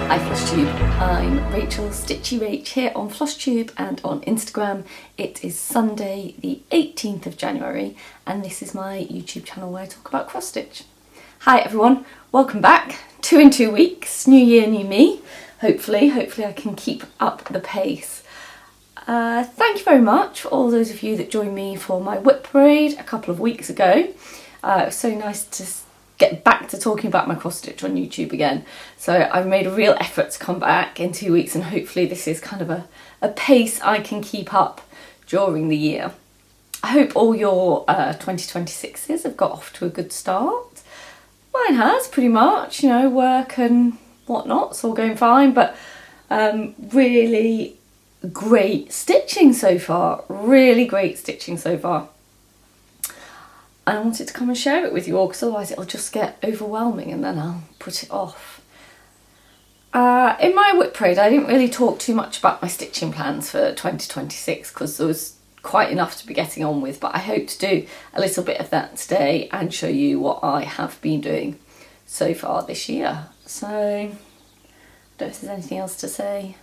Hi Flosstube, I'm Rachel stitch.rach here on Flosstube and on Instagram. It is Sunday the 18th of January and this is my YouTube channel where I talk about cross stitch. Hi everyone, welcome back. 2 in 2 weeks, new year, new me. Hopefully I can keep up the pace. Thank you very much for all those of you that joined me for my whip parade a couple of weeks ago. It was so nice to get back to talking about my cross stitch on YouTube again. So I've made a real effort to come back in 2 weeks and hopefully this is kind of a pace I can keep up during the year. I hope all your 2026s have got off to a good start. Mine has pretty much, you know, work and whatnot, it's all going fine, but really great stitching so far, really great stitching so far. And I wanted to come and share it with you all because otherwise it'll just get overwhelming and then I'll put it off. In my whip parade I didn't really talk too much about my stitching plans for 2026 because there was quite enough to be getting on with, but I hope to do a little bit of that today and show you what I have been doing so far this year. So, I don't know if there's anything else to say.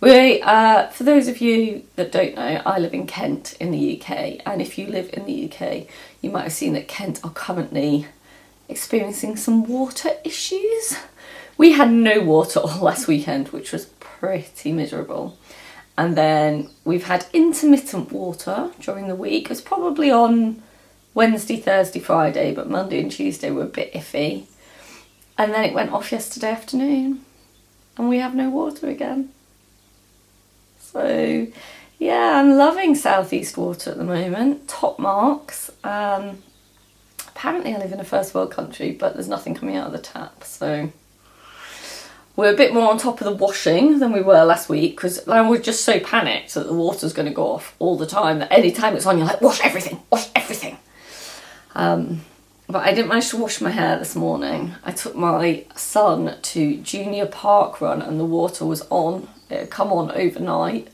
For those of you that don't know, I live in Kent in the UK, and if you live in the UK you might have seen that Kent are currently experiencing some water issues. We had no water all last weekend, which was pretty miserable, and then we've had intermittent water during the week. It was probably on Wednesday, Thursday, Friday, but Monday and Tuesday were a bit iffy, and then it went off yesterday afternoon and we have no water again. So yeah, I'm loving southeast water at the moment, top marks. Apparently I live in a first world country, but there's nothing coming out of the tap, so we're a bit more on top of the washing than we were last week because I was just so panicked that the water's going to go off all the time, that any time it's on you're like, wash everything, wash everything. But I didn't manage to wash my hair this morning. I took my son to junior park run and the water was on. It had come on overnight.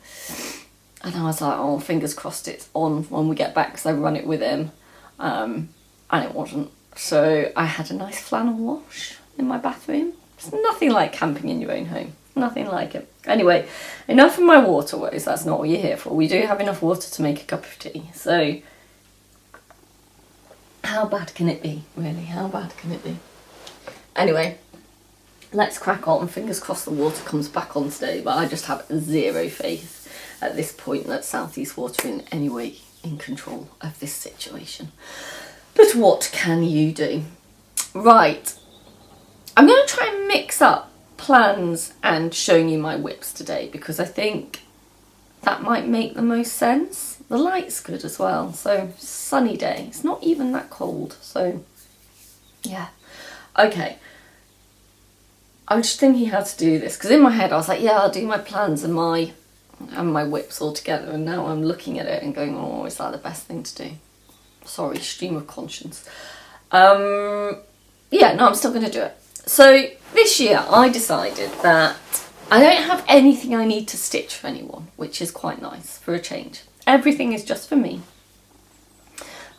And I was like, oh, fingers crossed it's on when we get back because I run it with him. And it wasn't. So I had a nice flannel wash in my bathroom. It's nothing like camping in your own home. Nothing like it. Anyway, enough of my water woes. That's not what you're here for. We do have enough water to make a cup of tea. So how bad can it be, really? How bad can it be? Anyway, let's crack on. Fingers crossed the water comes back on today, but I just have zero faith at this point that southeast water in any way in control of this situation. But what can you do? Right, I'm going to try and mix up plans and showing you my whips today because I think that might make the most sense. The light's good as well, so sunny day. It's not even that cold, so yeah. Okay, I'm just thinking how to do this because in my head I was like, yeah, I'll do my plans and my whips all together, and now I'm looking at it and going, oh, is that the best thing to do? Sorry, stream of conscience. Yeah, no, I'm still going to do it. So this year I decided that I don't have anything I need to stitch for anyone, which is quite nice for a change. Everything is just for me.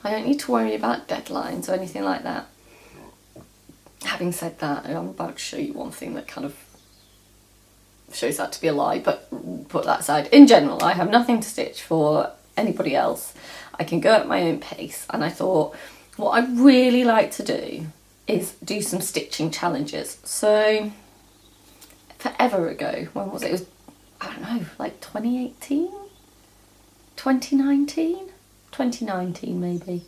I don't need to worry about deadlines or anything like that. Having said that, I'm about to show you one thing that kind of shows that to be a lie, but put that aside. In general, I have nothing to stitch for anybody else. I can go at my own pace, and I thought what I'd really like to do is do some stitching challenges. So forever ago, when was it? It was, I don't know, like 2018? 2019? 2019 maybe.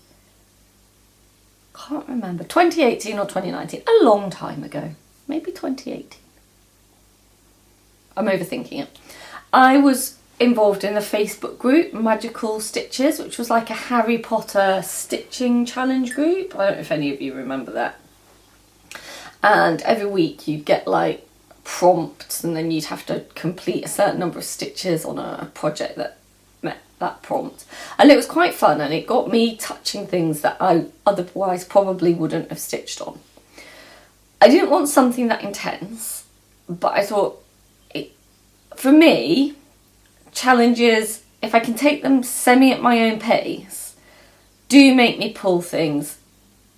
Can't remember. 2018 or 2019. A long time ago. Maybe 2018. I'm overthinking it. I was involved in the Facebook group Magical Stitches, which was like a Harry Potter stitching challenge group. I don't know if any of you remember that. And every week you'd get like prompts and then you'd have to complete a certain number of stitches on a project that met that prompt. And it was quite fun and it got me touching things that I otherwise probably wouldn't have stitched on. I didn't want something that intense, but I thought, for me, challenges, if I can take them semi at my own pace, do make me pull things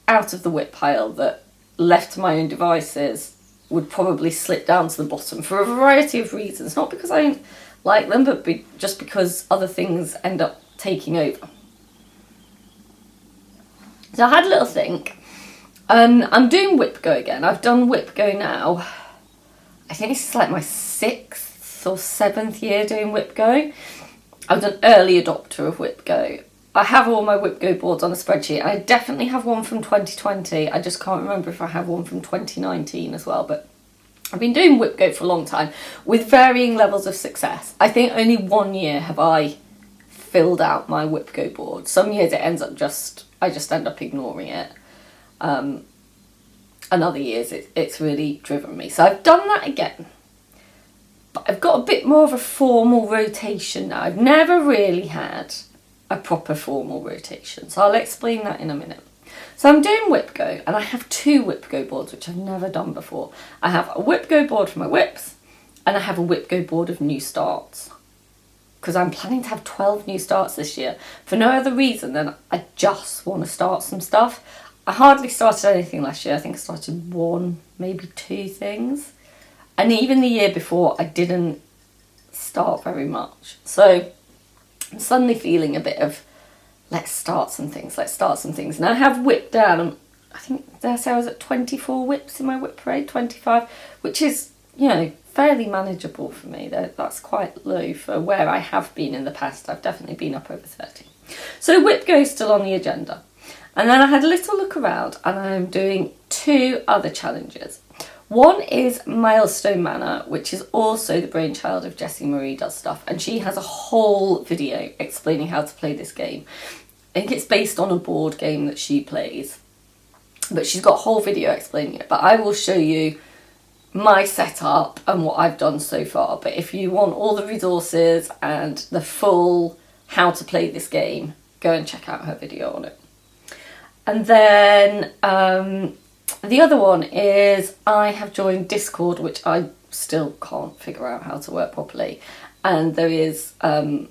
out of the whip pile that, left to my own devices, would probably slip down to the bottom for a variety of reasons. Not because I don't like them, but just because other things end up taking over. So I had a little think. I'm doing whip go again. I've done whip go now. I think this is like my 6th or 7th year doing whip go. I was an early adopter of whip go. I have all my whip go boards on a spreadsheet. I definitely have one from 2020. I just can't remember if I have one from 2019 as well. But I've been doing whip go for a long time with varying levels of success. I think only one year have I filled out my whip go board. Some years it ends up I just end up ignoring it. And other years it's really driven me. So I've done that again. But I've got a bit more of a formal rotation now. I've never really had a proper formal rotation. So I'll explain that in a minute. So I'm doing whip go, and I have 2 whip go boards, which I've never done before. I have a whip go board for my whips, and I have a whip go board of new starts. Because I'm planning to have 12 new starts this year for no other reason than I just want to start some stuff. I hardly started anything last year. I think I started 1, maybe 2 things. And even the year before, I didn't start very much. So I'm suddenly feeling a bit of, let's start some things. And I have whipped down, I think, did I say I was at 24 whips in my whip parade, 25, which is, you know, fairly manageable for me. That's quite low for where I have been in the past. I've definitely been up over 30. So whip go is still on the agenda. And then I had a little look around, and I'm doing 2 other challenges. One is Myelstonn Manor, which is also the brainchild of Jessie Marie Does Stuff, and she has a whole video explaining how to play this game. I think it's based on a board game that she plays, but she's got a whole video explaining it. But I will show you my setup and what I've done so far. But if you want all the resources and the full how to play this game, go and check out her video on it. And then the other one is I have joined Discord, which I still can't figure out how to work properly. And there is some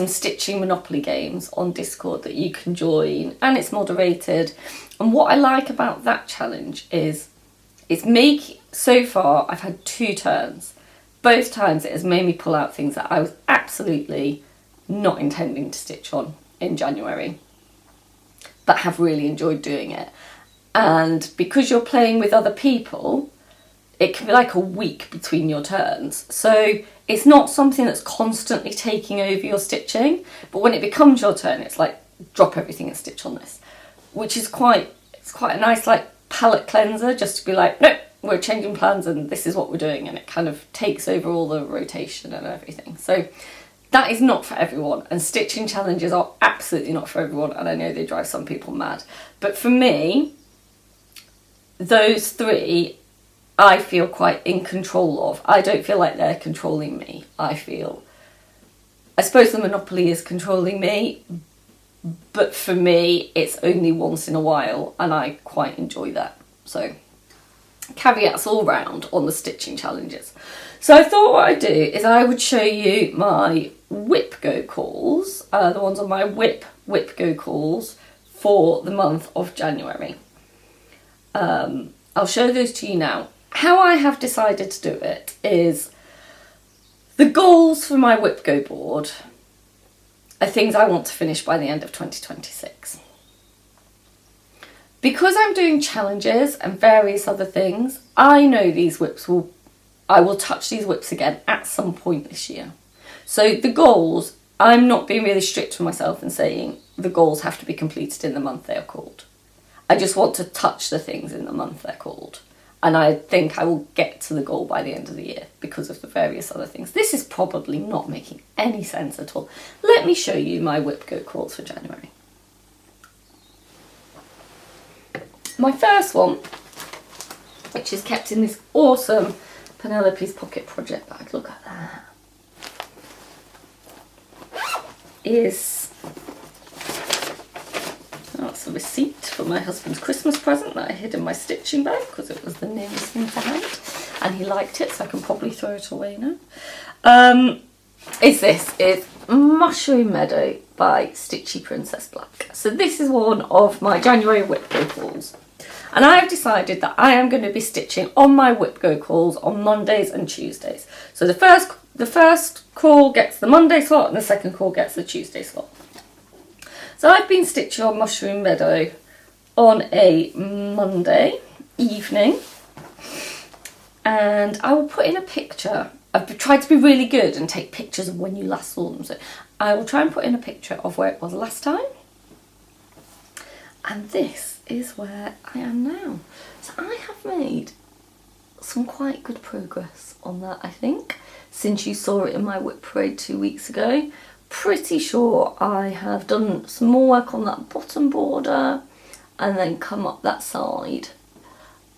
stitching Monopoly games on Discord that you can join, and it's moderated. And what I like about that challenge is so far I've had 2 turns. Both times it has made me pull out things that I was absolutely not intending to stitch on in January, but have really enjoyed doing it. And because you're playing with other people, it can be like a week between your turns. So it's not something that's constantly taking over your stitching, but when it becomes your turn, it's like, drop everything and stitch on this, which is quite a nice like palette cleanser, just to be like, no, we're changing plans and this is what we're doing, and it kind of takes over all the rotation and everything. So that is not for everyone, and stitching challenges are absolutely not for everyone, and I know they drive some people mad. But for me, those 3 I feel quite in control of. I don't feel like they're controlling me. I suppose the Monopoly is controlling me, but for me it's only once in a while, and I quite enjoy that. So caveats all round on the stitching challenges. So I thought what I'd do is I would show you my whip go calls, the ones on my whip go calls for the month of January. I'll show those to you now. How I have decided to do it is the goals for my whip go board are things I want to finish by the end of 2026. Because I'm doing challenges and various other things, I know I will touch these whips again at some point this year. So the goals, I'm not being really strict with myself and saying the goals have to be completed in the month they are called. I just want to touch the things in the month they're called. And I think I will get to the goal by the end of the year because of the various other things. This is probably not making any sense at all. Let me show you my whip go calls for January. My first one, which is kept in this awesome Penelope's Pocket Project bag, look at that, is, that's a receipt for my husband's Christmas present that I hid in my stitching bag because it was the nearest thing to hand, and he liked it, so I can probably throw it away now. It's Mushroom Meadow by Stitchy Princess Black. So this is one of my January whip go calls. And I've decided that I am going to be stitching on my whip go calls on Mondays and Tuesdays. So the first call gets the Monday slot and the second call gets the Tuesday slot. So I've been stitching on Mushroom Meadow on a Monday evening, and I will put in a picture. I've tried to be really good and take pictures of when you last saw them. So I will try and put in a picture of where it was last time. And this is where I am now. So I have made some quite good progress on that, I think, since you saw it in my whip parade 2 weeks ago. Pretty sure I have done some more work on that bottom border and then come up that side.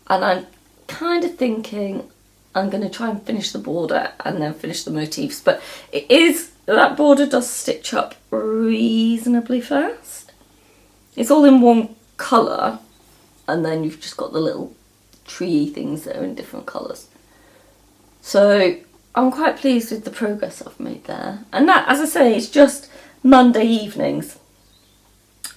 And I'm kind of thinking I'm going to try and finish the border and then finish the motifs. But that border does stitch up reasonably fast. It's all in one colour, and then you've just got the little tree things that are in different colours. So I'm quite pleased with the progress I've made there. And that, as I say, is just Monday evenings.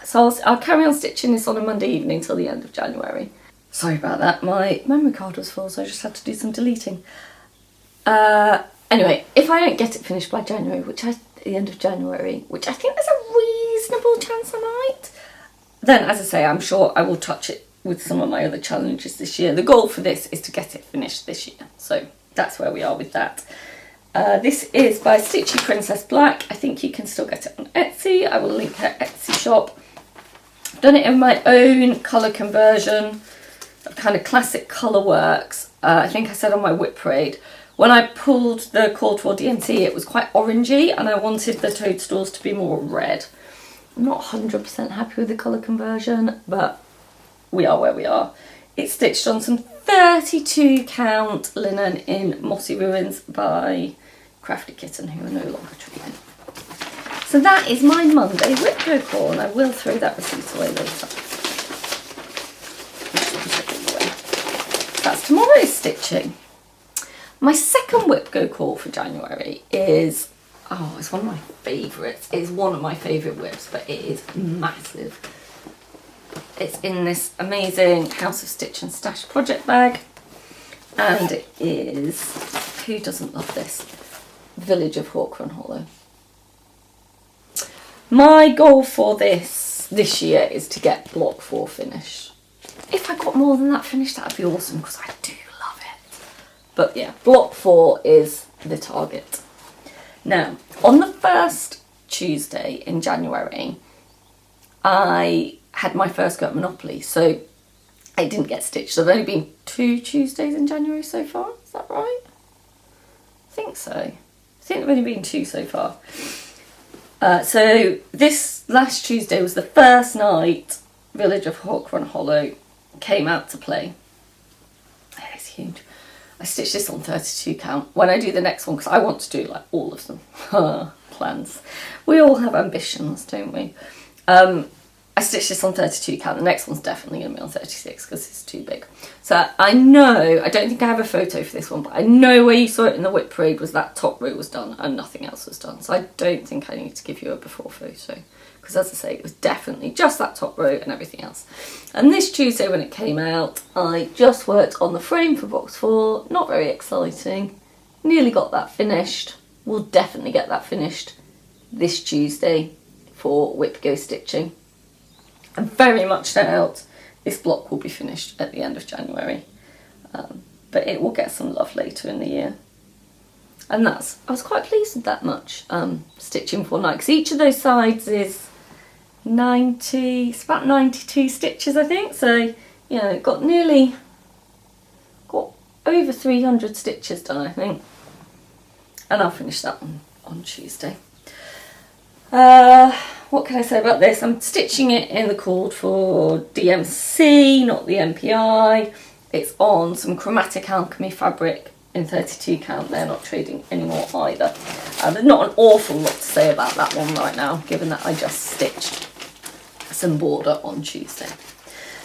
So I'll carry on stitching this on a Monday evening till the end of January. Sorry about that, my memory card was full, so I just had to do some deleting. Anyway, if I don't get it finished by January, the end of January, which I think there's a reasonable chance I might, then, as I say, I'm sure I will touch it with some of my other challenges this year. The goal for this is to get it finished this year, so that's where we are with that. This is by Stitchy Princess Black. I think you can still get it on Etsy. I will link her Etsy shop. I've done it in my own colour conversion of kind of classic colour works. I think I said on my whip parade, when I pulled the cord for DMC, it was quite orangey and I wanted the toadstools to be more red. I'm not 100% happy with the colour conversion, but we are where we are. It's stitched on some 32 count linen in Mossy Ruins by Crafty Kitten, who are no longer trading. So that is my Monday whip go call, and I will throw that receipt away later. That's tomorrow's stitching. My second whip go call for January is, it's one of my favourites. It's one of my favourite whips, but it is massive. It's in this amazing House of Stitch and Stash project bag, and it is, who doesn't love this, Village of Hawkrun Hollow. My goal for this year is to get block 4 finished. If I got more than that finished, that would be awesome, because I do love it. But yeah, block 4 is the target. Now, on the first Tuesday in January, I had my first go at Monopoly, so it didn't get stitched. There've only been 2 Tuesdays in January so far, is that right? I think so. I think there've only been 2 so far. So this last Tuesday was the first night Village of Hawkrun Hollow came out to play. It's huge. I stitched this on 32 count. When I do the next one, because I want to do like all of them. Plans. We all have ambitions, don't we? I stitched this on 32 count. The next one's definitely going to be on 36 because it's too big. So I know, I don't think I have a photo for this one, but I know where you saw it in the whip parade was that top row was done and nothing else was done. So I don't think I need to give you a before photo, because as I say, it was definitely just that top row and everything else. And this Tuesday when it came out, I just worked on the frame for box 4. Not very exciting. Nearly got that finished. We'll definitely get that finished this Tuesday for whip go stitching. And very much doubt this block will be finished at the end of January. But it will get some love later in the year. And I was quite pleased with that much stitching for night, because each of those sides is 90, it's about 92 stitches I think. So, you know, got over 300 stitches done I think. And I'll finish that one on Tuesday. What can I say about this? I'm stitching it in the cord for DMC, not the MPI. It's on some Chromatic Alchemy fabric in 32 count. They're not trading anymore either. There's not an awful lot to say about that one right now, given that I just stitched some border on Tuesday.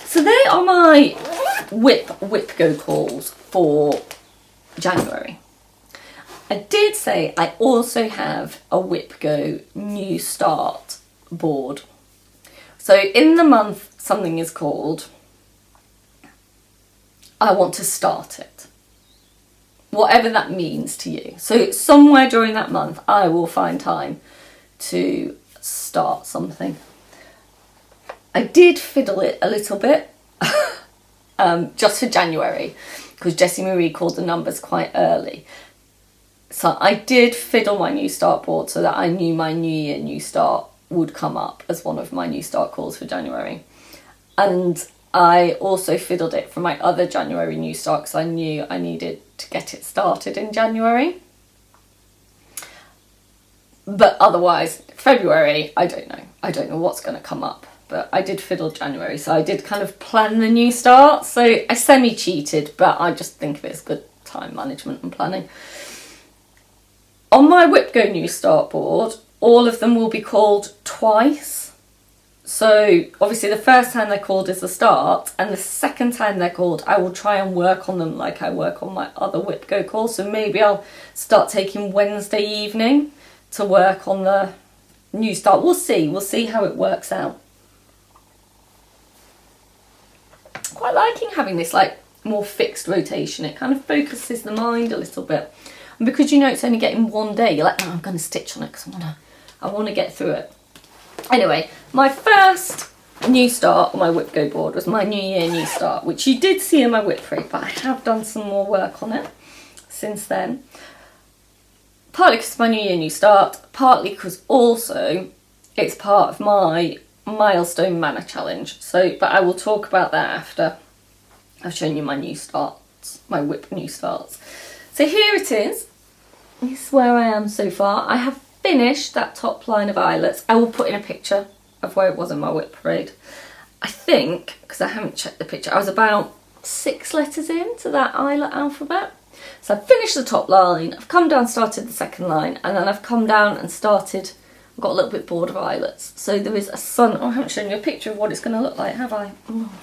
So they are my whip go calls for January. I did say I also have a whip go new start board. So in the month something is called I want to start it. Whatever that means to you. So somewhere during that month, I will find time to start something. I did fiddle it a little bit, just for January, because Jessie Marie called the numbers quite early. So I did fiddle my New Start board so that I knew my New Year New Start would come up as one of my New Start calls for January. And I also fiddled it for my other January New Start because I knew I needed to get it started in January. But otherwise, February, I don't know. I don't know what's going to come up. But I did fiddle January, so I did kind of plan the New Start. So I semi-cheated, but I just think of it as good time management and planning. On my Whip Go New Start board, all of them will be called twice. So obviously the first time they're called is the start, and the second time they're called, I will try and work on them like I work on my other Whip Go calls. So maybe I'll start taking Wednesday evening to work on the New Start. We'll see how it works out. Quite liking having this like more fixed rotation. It kind of focuses the mind a little bit. And because you know it's only getting one day, you're like, oh, I'm going to stitch on it because I want to get through it. Anyway, my first New Start on my Whip Go board was my New Year New Start, which you did see in my Whip Parade, but I have done some more work on it since then. Partly because it's my New Year New Start, partly because also it's part of my Myelstonn Manor challenge. So, but I will talk about that after I've shown you my New Starts, my Whip New Starts. So here it is. This is where I am so far. I have finished that top line of eyelets. I will put in a picture of where it was in my Whip Parade. I think, because I haven't checked the picture, I was about 6 letters into that eyelet alphabet. So I've finished the top line, I've come down, started the second line, and then I've come down and started, I've got a little bit bored of eyelets. So there is a sun, oh, I haven't shown you a picture of what it's going to look like, have I? Oh,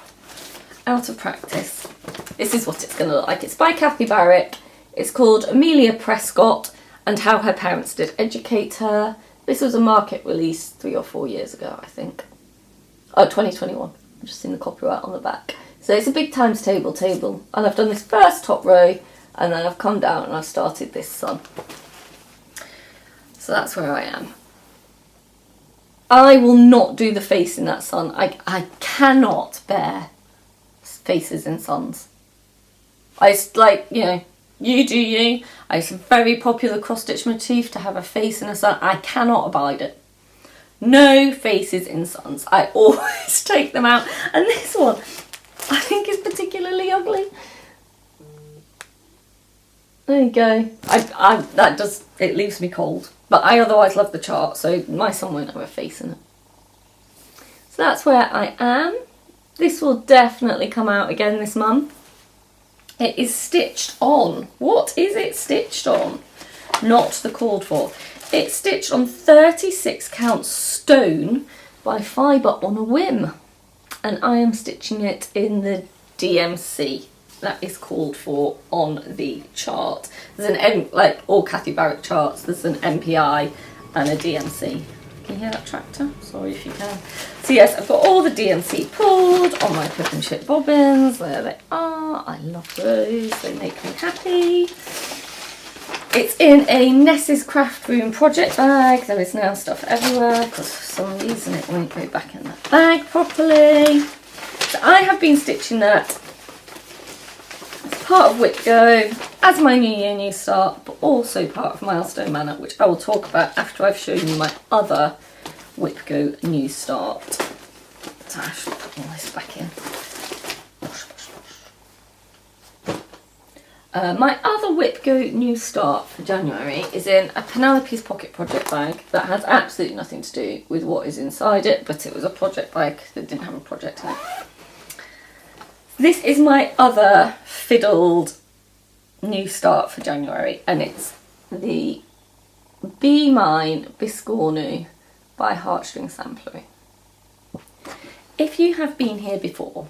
out of practice. This is what it's going to look like. It's by Kathy Barrick. It's called Amelia Prescott and How Her Parents Did Educate Her. This was a market release 3 or 4 years ago, I think. Oh, 2021. I've just seen the copyright on the back. So it's a big times table, and I've done this first top row, and then I've come down and I've started this sun. So that's where I am. I will not do the face in that sun. I cannot bear faces in suns. It's like, you know, you do you. It's a very popular cross-stitch motif to have a face in a sun. I cannot abide it. No faces in suns. I always take them out. And this one, I think, is particularly ugly. There you go. It leaves me cold. But I otherwise love the chart, so my sun won't have a face in it. So that's where I am. This will definitely come out again this month. It is stitched on. What is it stitched on? Not the called for. It's stitched on 36 count stone by Fibre on a Whim. And I am stitching it in the DMC. That is called for on the chart. There's an like all Kathy Barrick charts, there's an MPI and a DMC. Can you hear that tractor? Sorry if you can. So yes, I've got all the DMC pulled on my Pip and Chip bobbins. There they are. I love those. They make me happy. It's in a Ness's Craft Room project bag. There is now stuff everywhere because for some reason it won't go back in that bag properly. So I have been stitching that as part of Whip Go, as my New Year New Start, but also part of Myelstonn Manor, which I will talk about after I've shown you my other Whip Go New Start. So I should put all this back in. My other Whip Go New Start for January is in a Penelope's Pocket project bag that has absolutely nothing to do with what is inside it, but it was a project bag that didn't have a project in it. This is my other fiddled New Start for January, and it's the Be Mine Biscornu by Heartstring Samplery. If you have been here before,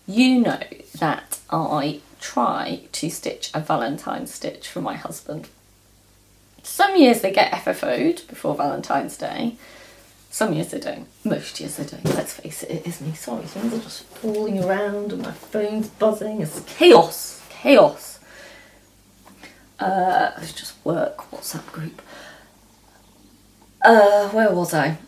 you know that I try to stitch a Valentine's stitch for my husband. Some years they get FFO'd before Valentine's Day. Some years they don't. Most years they don't. Let's face it, it is me. Sorry, things are just falling around and my phone's buzzing. It's chaos. Chaos. It's just work WhatsApp group. Where was I?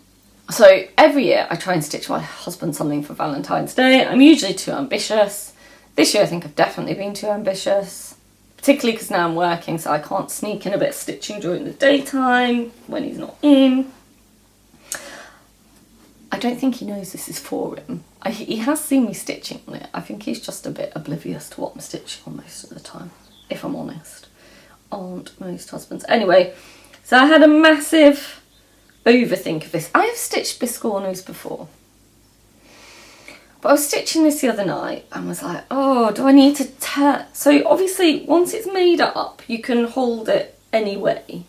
So every year I try and stitch my husband something for Valentine's Day. I'm usually too ambitious. This year I think I've definitely been too ambitious. Particularly because now I'm working, so I can't sneak in a bit of stitching during the daytime when he's not in. I don't think he knows this is for him. He has seen me stitching on it. I think he's just a bit oblivious to what I'm stitching on most of the time, if I'm honest. Aren't most husbands. Anyway, so I had a massive overthink of this. I have stitched biscornos before. But I was stitching this the other night and was like, oh, do I need to turn? So obviously once it's made up, you can hold it anyway.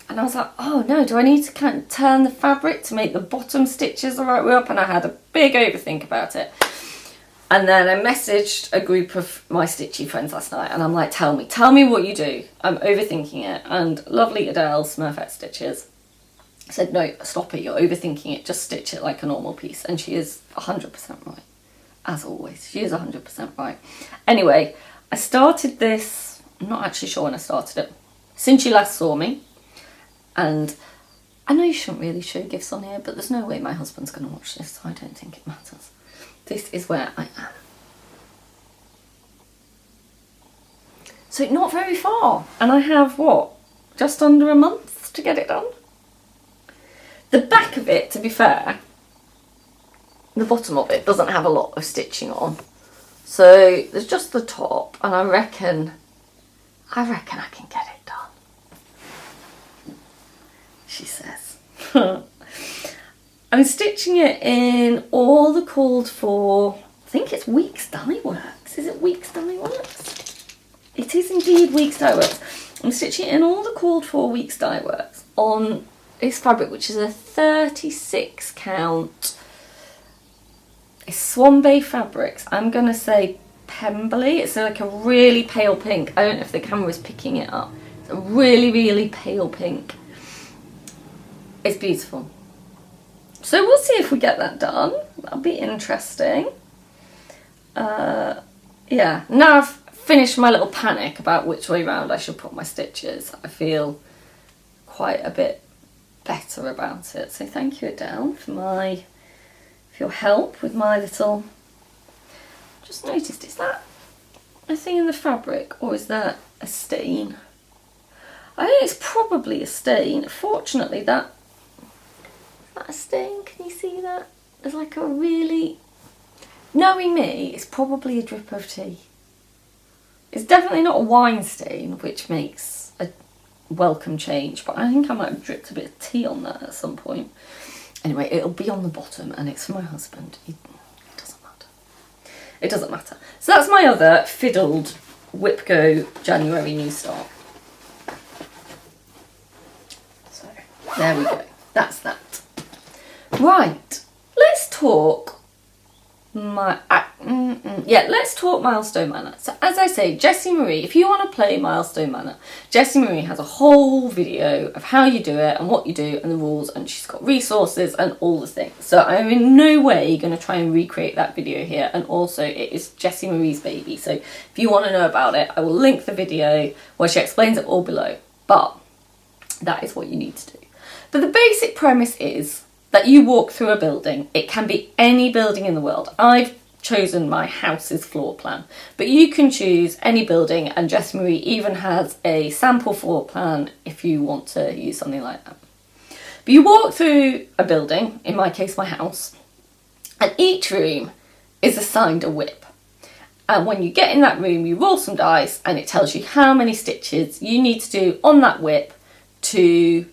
And I was like, oh no, do I need to kind of turn the fabric to make the bottom stitches the right way up? And I had a big overthink about it. And then I messaged a group of my stitchy friends last night and I'm like, tell me what you do. I'm overthinking it. And lovely Adele, Smurfette Stitches, said, no, stop it, you're overthinking it, just stitch it like a normal piece. And she is 100% right, as always. She is 100% right. Anyway, I started this, I'm not actually sure when I started it, since you last saw me. And I know you shouldn't really show gifts on here, but there's no way my husband's going to watch this, so I don't think it matters. This is where I am. So not very far, and I have, what, just under a month to get it done? The back of it, to be fair, the bottom of it doesn't have a lot of stitching on. So there's just the top, and I reckon I can get it done. She says. I'm stitching it in all the called for, I think it's Weeks Dye Works. Is it Weeks Dye Works? It is indeed Weeks Dye Works. I'm stitching it in all the called for Weeks Dye Works on this fabric, which is a 36 count. It's Swan Bay Fabrics. I'm going to say Pemberley. It's like a really pale pink. I don't know if the camera is picking it up. It's a really, really pale pink. It's beautiful. So we'll see if we get that done. That'll be interesting. Yeah, now I've finished my little panic about which way round I should put my stitches. I feel quite a bit better about it. So thank you, Adele, for your help with my little... Just noticed, is that a thing in the fabric or is that a stain? I think it's probably a stain. Fortunately, that a stain? Can you see that? There's like a really... Knowing me, it's probably a drip of tea. It's definitely not a wine stain, which makes a welcome change, but I think I might have dripped a bit of tea on that at some point. Anyway, it'll be on the bottom and it's for my husband. It doesn't matter. It doesn't matter. So that's my other fiddled Whip Go January New Start. So there we go. That's that. Right, let's talk let's talk Myelstonn Manor. So as I say, Jessie Marie, if you want to play Myelstonn Manor, Jessie Marie has a whole video of how you do it and what you do and the rules, and she's got resources and all the things. So I'm in no way going to try and recreate that video here, and also it is Jessie Marie's baby. So if you want to know about it, I will link the video where she explains it all below. But that is what you need to do. But the basic premise is that you walk through a building. It can be any building in the world. I've chosen my house's floor plan, but you can choose any building, and Jessie Marie even has a sample floor plan if you want to use something like that. But you walk through a building, in my case my house, and each room is assigned a whip. And when you get in that room, you roll some dice and it tells you how many stitches you need to do on that whip to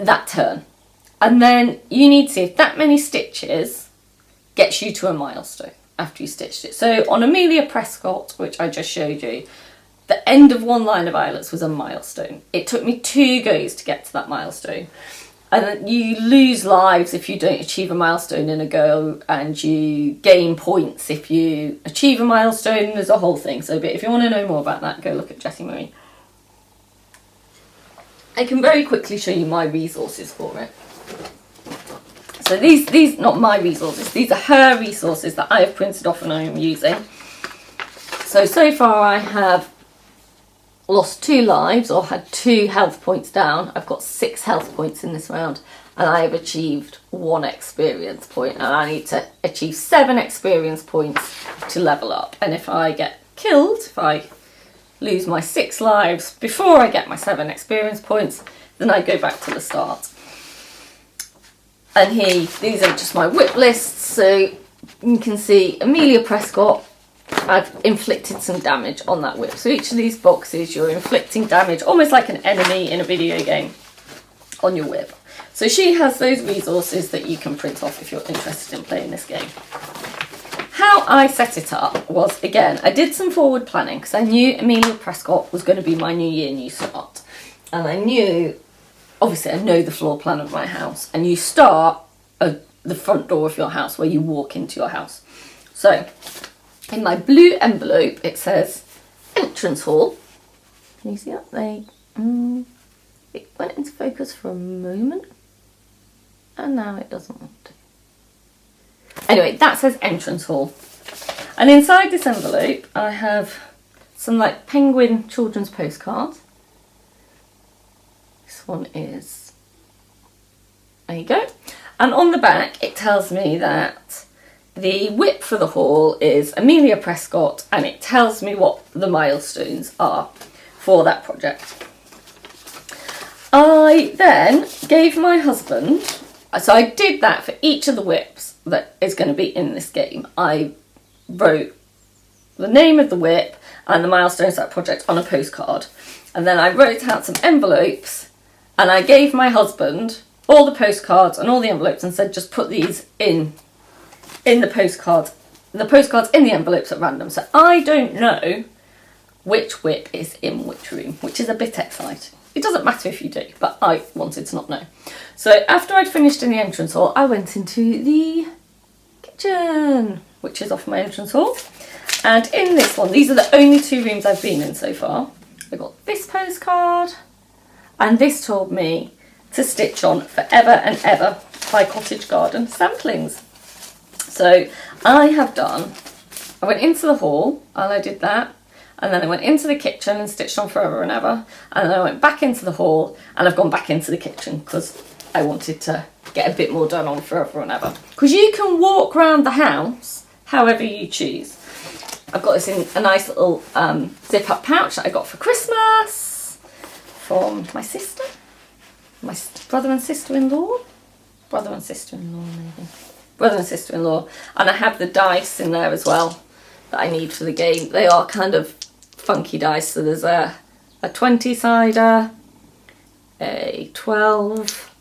that turn. And then you need to see if that many stitches gets you to a milestone after you stitched it. So on Amelia Prescott, which I just showed you, the end of one line of eyelets was a milestone. It took me 2 goes to get to that milestone. And you lose lives if you don't achieve a milestone in a go, and you gain points if you achieve a milestone. There's a whole thing. So but if you want to know more about that, go look at Jessie Marie. I can very quickly show you my resources for it. So these not my resources, these are her resources that I have printed off and I am using. So far I have lost 2 lives, or had 2 health points down. I've got 6 health points in this round, and I have achieved 1 experience point, and I need to achieve 7 experience points to level up. And if I get killed, if I lose my 6 lives before I get my 7 experience points, then I go back to the start. And here, these are just my whip lists. So you can see Amelia Prescott, I've inflicted some damage on that whip. So each of these boxes, you're inflicting damage, almost like an enemy in a video game, on your whip. So she has those resources that you can print off if you're interested in playing this game. How I set it up was, again, I did some forward planning because I knew Amelia Prescott was going to be my New Year, New Start. And I knew, obviously I know the floor plan of my house, and you start at the front door of your house where you walk into your house. So in my blue envelope it says entrance hall. Can you see that? It went into focus for a moment and now it doesn't want to. Anyway, that says entrance hall, and inside this envelope I have some like penguin children's postcards. This one is, there you go, and on the back it tells me that the whip for the hall is Amelia Prescott, and it tells me what the milestones are for that project. I then gave my husband, so I did that for each of the whips that is going to be in this game. I wrote the name of the whip and the milestones of that project on a postcard, and then I wrote out some envelopes and I gave my husband all the postcards and all the envelopes and said just put these in the postcards in the envelopes at random. So I don't know which whip is in which room, which is a bit exciting. It doesn't matter if you do, but I wanted to not know. So after I'd finished in the entrance hall, I went into the kitchen, which is off my entrance hall. And in this one, these are the only 2 rooms I've been in so far. I got this postcard, and this told me to stitch on Forever and Ever by Cottage Garden Samplings. So I went into the hall and I did that, and then I went into the kitchen and stitched on Forever and Ever, and then I went back into the hall and I've gone back into the kitchen because I wanted to get a bit more done on Forever and Ever. Because you can walk around the house however you choose. I've got this in a nice little zip up pouch that I got for Christmas from my sister, my brother and sister-in-law, brother and sister-in-law, and I have the dice in there as well that I need for the game. They are kind of funky dice, so there's a 20-sider, a 12,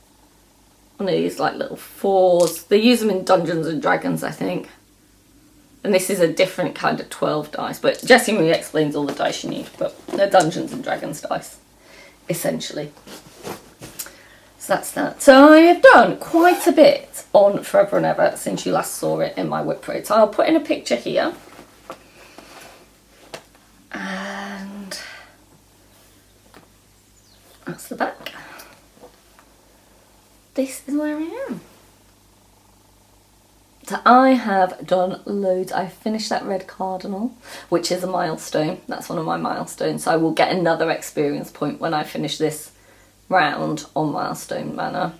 one of these like little 4s. They use them in Dungeons and Dragons, I think. And this is a different kind of 12 dice, but Jessie Marie explains all the dice you need, but they're Dungeons and Dragons dice, essentially. So that's that. So I have done quite a bit on Forever and Ever since you last saw it in my whip parade. So I'll put in a picture here. And that's the back. This is where I am. So I have done loads. I finished that red cardinal, which is a milestone. That's one of my milestones. So I will get another experience point when I finish this round on Myelstonn Manor.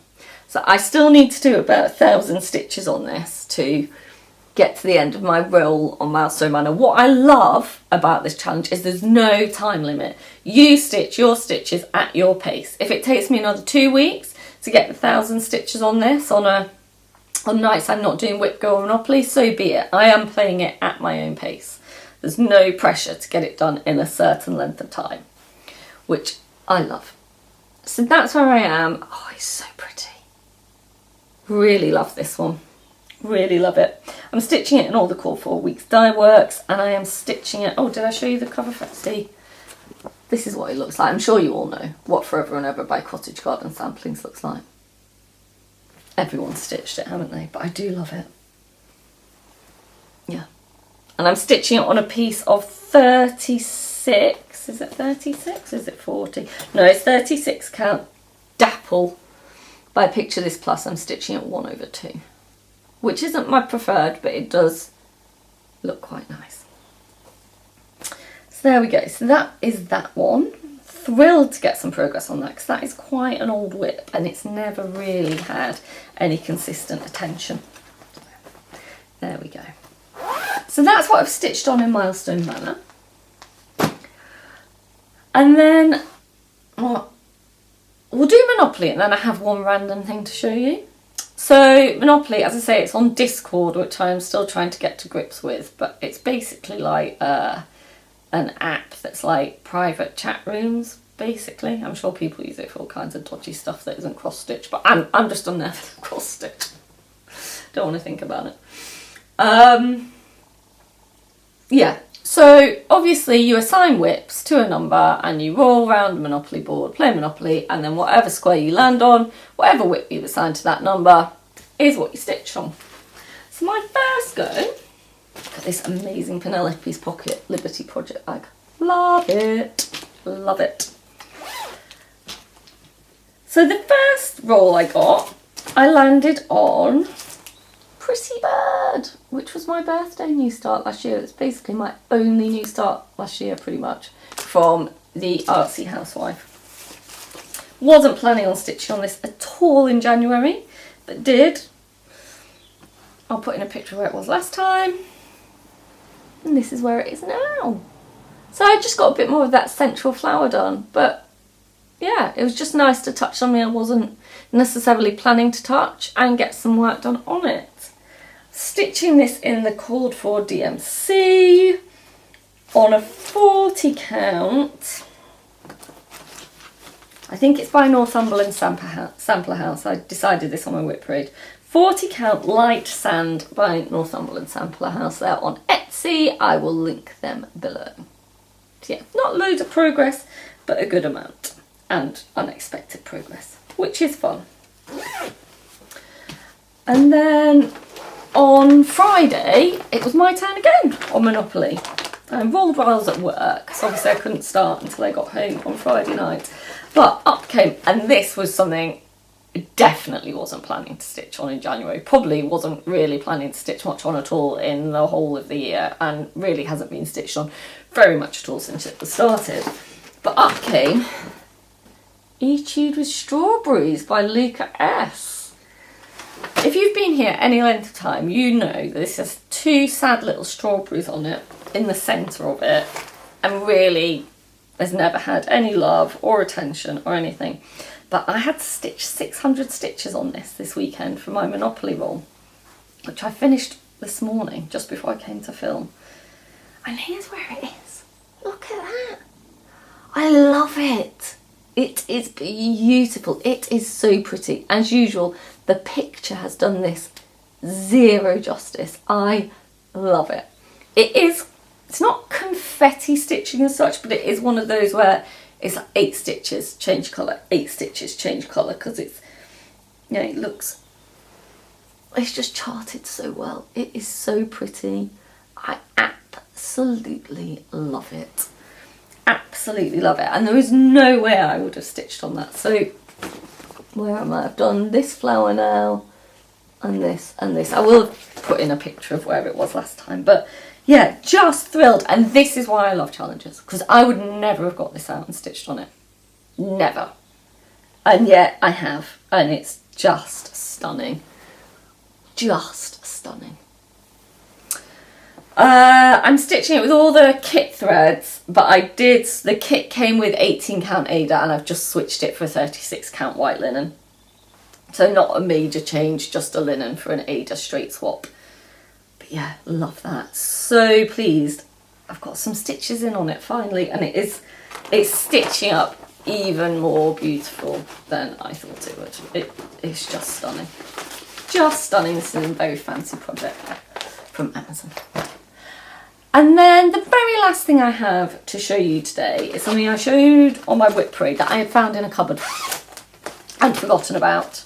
So I still need to do about 1,000 stitches on this to get to the end of my roll on Myelstonn Manor. What I love about this challenge is there's no time limit. You stitch your stitches at your pace. If it takes me another 2 weeks to get the 1,000 stitches on this on nights I'm not doing Whip Go or Monopoly, so be it. I am playing it at my own pace. There's no pressure to get it done in a certain length of time, which I love. So that's where I am. Oh, it's so pretty. Really love this one. Really love it. I'm stitching it in all the Core 4 Weeks dye works, and I am stitching it. Oh, did I show you the cover for it? See, this is what it looks like. I'm sure you all know what Forever and Ever by Cottage Garden Samplings looks like. Everyone's stitched it, haven't they? But I do love it. Yeah. And I'm stitching it on a piece of 36. Is it 36? Is it 40? No, it's 36 count Dapple By picture this plus, I'm stitching at 1/2, which isn't my preferred, but it does look quite nice. So there we go. So that is that one. Thrilled to get some progress on that, because that is quite an old whip and it's never really had any consistent attention. There we go. So that's what I've stitched on in Myelstonn Manor. And then we'll do Monopoly, and then I have one random thing to show you. So Monopoly, as I say, it's on Discord, which I'm still trying to get to grips with, but it's basically like an app that's like private chat rooms, basically. I'm sure people use it for all kinds of dodgy stuff that isn't cross-stitch, but I'm just on there for cross-stitch. Don't want to think about it. Yeah, so obviously you assign whips to a number and you roll around the Monopoly board, play Monopoly, and then whatever square you land on, whatever whip you've assigned to that number is what you stitch on. So my first go, got this amazing Penelope's Pocket Liberty Project bag. Love it, love it. So the first roll I got, I landed on Pretty Bird, which was my birthday new start last year. It's basically my only new start last year, pretty much, from the Artsy Housewife. Wasn't planning on stitching on this at all in January, but did. I'll put in a picture where it was last time. And this is where it is now. So I just got a bit more of that central flower done, but yeah, it was just nice to touch something I wasn't necessarily planning to touch and get some work done on it. Stitching this in the called for DMC on a 40 count. I think it's by Northumberland Sampler House. I decided this on my whip parade. 40 count light sand by Northumberland Sampler House. They're on Etsy. I will link them below. So yeah, not loads of progress, but a good amount, and unexpected progress, which is fun. And then on Friday, it was my turn again on Monopoly. I rolled while I was at work, so obviously I couldn't start until I got home on Friday night. But up came, and this was something I definitely wasn't planning to stitch on in January. Probably wasn't really planning to stitch much on at all in the whole of the year, and really hasn't been stitched on very much at all since it was started. But up came Etude with Strawberries by Luca S. If you've been here any length of time, you know that this has two sad little strawberries on it in the centre of it, and really has never had any love or attention or anything. But I had to stitch 600 stitches on this weekend for my Monopoly roll, which I finished this morning just before I came to film. And here's where it is. Look at that. I love it. It is beautiful. It is so pretty. As usual, the picture has done this zero justice. I love it. It's not confetti stitching as such, but it is one of those where it's like 8 stitches, change colour, 8 stitches, change colour, because it's, you know, it's just charted so well. It is so pretty. I absolutely love it. Absolutely love it. And there is no way I would have stitched on that. So where am I? I've done this flower now, and this and this. I will put in a picture of where it was last time, but yeah, just thrilled. And this is why I love challenges, because I would never have got this out and stitched on it. Never. And yet I have, and it's just stunning. Just stunning. I'm stitching it with all the kit threads, but the kit came with 18 count Ada, and I've just switched it for 36 count white linen. So not a major change, just a linen for an Ada straight swap. But yeah, love that. So pleased. I've got some stitches in on it finally, and it's stitching up even more beautiful than I thought it would. It's just stunning. Just stunning. This is a very fancy project from Amazon. And then the very last thing I have to show you today is something I showed on my whip parade that I had found in a cupboard and forgotten about.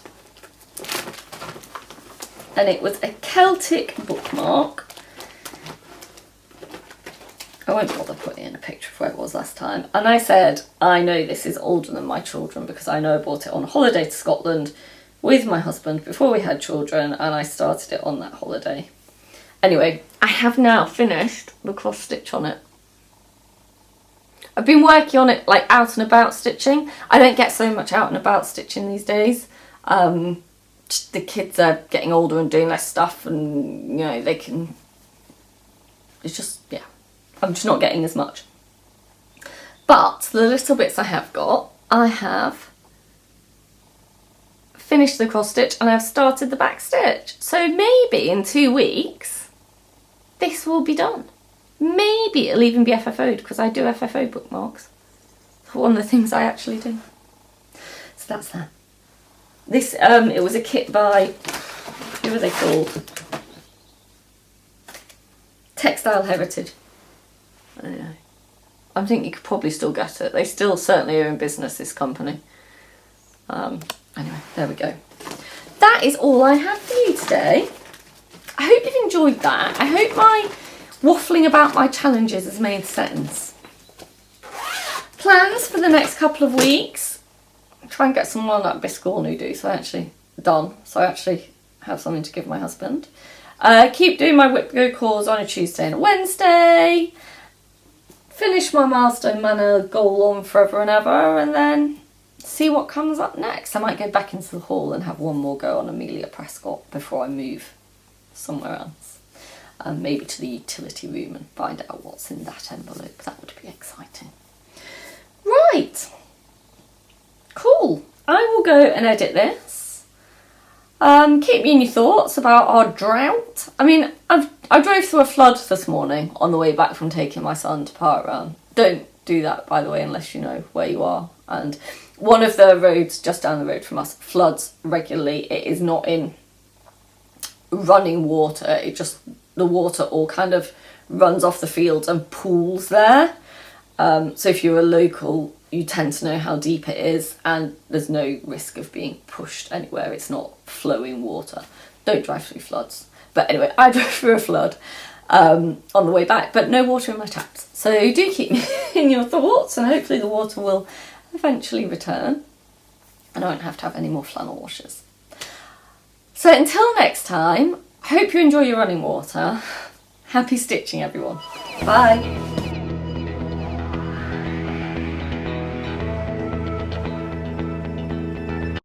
And it was a Celtic bookmark. I won't bother putting in a picture of where it was last time. And I said, I know this is older than my children because I know I bought it on holiday to Scotland with my husband before we had children, and I started it on that holiday. Anyway, I have now finished the cross stitch on it. I've been working on it like out and about stitching. I don't get so much out and about stitching these days. The kids are getting older and doing less stuff, and you know, they can, it's just, yeah, I'm just not getting as much. But the little bits I have got, I have finished the cross stitch and I've started the back stitch. So maybe in 2 weeks this will be done. Maybe it'll even be FFO'd, because I do FFO bookmarks. One of the things I actually do. So that's that. This, it was a kit by, who are they called? Textile Heritage. I don't know. I think you could probably still get it. They still certainly are in business, this company. Anyway, there we go. That is all I have for you today. I hope you've enjoyed that. I hope my waffling about my challenges has made sense. Plans for the next couple of weeks. Try and get some walnut biscuit noodle, so I actually have something to give my husband. Keep doing my whip go calls on a Tuesday and a Wednesday. Finish my Myelstonn Manor goal on forever and ever, and then see what comes up next. I might go back into the hall and have one more go on Amelia Prescott before I move somewhere else. Maybe to the utility room and find out what's in that envelope. That would be exciting. Right. Cool. I will go and edit this. Keep me in your thoughts about our drought. I mean, I drove through a flood this morning on the way back from taking my son to park run. Don't do that, by the way, unless you know where you are. And one of the roads just down the road from us floods regularly. It is not in running water. It just, the water all kind of runs off the fields and pools there. So if you're a local, you tend to know how deep it is, and there's no risk of being pushed anywhere. It's not flowing water. Don't drive through floods. But anyway, I drove through a flood on the way back, but no water in my taps. So do keep me in your thoughts, and hopefully the water will eventually return and I won't have to have any more flannel washes. So until next time, I hope you enjoy your running water. Happy stitching, everyone. Bye.